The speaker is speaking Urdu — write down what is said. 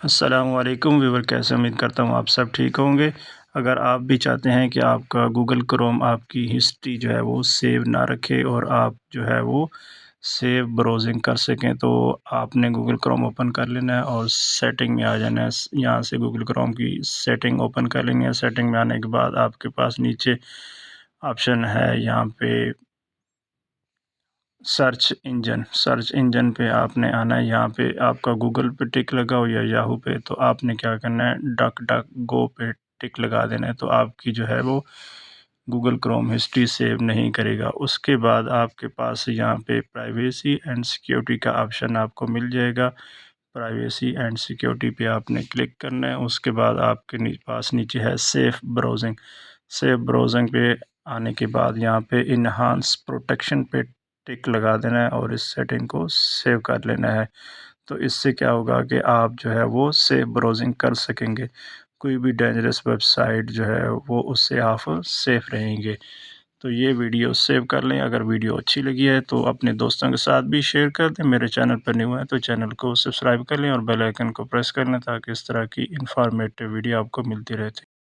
السلام علیکم ویور، کیسے؟ امید کرتا ہوں آپ سب ٹھیک ہوں گے۔ اگر آپ بھی چاہتے ہیں کہ آپ کا گوگل کروم آپ کی ہسٹری جو ہے وہ سیو نہ رکھے اور آپ جو ہے وہ سیو براؤزنگ کر سکیں، تو آپ نے گوگل کروم اوپن کر لینا ہے اور سیٹنگ میں آ جانا ہے۔ یہاں سے گوگل کروم کی سیٹنگ اوپن کر لیں گے۔ سیٹنگ میں آنے کے بعد آپ کے پاس نیچے آپشن ہے یہاں پہ سرچ انجن پہ آپ نے آنا ہے۔ یہاں پہ آپ کا گوگل پہ ٹک لگا ہو یا یاہو پہ، تو آپ نے کیا کرنا ہے، ڈک گو پہ ٹک لگا دینا ہے، تو آپ کی جو ہے وہ گوگل کروم ہسٹری سیو نہیں کرے گا۔ اس کے بعد آپ کے پاس یہاں پہ پرائیویسی اینڈ سیکیورٹی کا آپشن آپ کو مل جائے گا۔ پرائیویسی اینڈ سیکیورٹی پہ آپ نے کلک کرنا ہے۔ اس کے بعد آپ کے پاس نیچے ہے سیف براؤزنگ پہ آنے کے بعد یہاں پہ انہانس پروٹیکشن پہ ٹک لگا دینا ہے اور اس سیٹنگ کو سیو کر لینا ہے۔ تو اس سے کیا ہوگا کہ آپ جو ہے وہ سیف براؤزنگ کر سکیں گے۔ کوئی بھی ڈینجرس ویب سائٹ جو ہے وہ اس سے آپ سیف رہیں گے۔ تو یہ ویڈیو سیو کر لیں۔ اگر ویڈیو اچھی لگی ہے تو اپنے دوستوں کے ساتھ بھی شیئر کر دیں۔ میرے چینل پر نیو ہے تو چینل کو سبسکرائب کر لیں اور بیل آئیکن کو پریس کر لیں، تاکہ اس طرح کی انفارمیٹیو ویڈیو آپ کو ملتی رہتی۔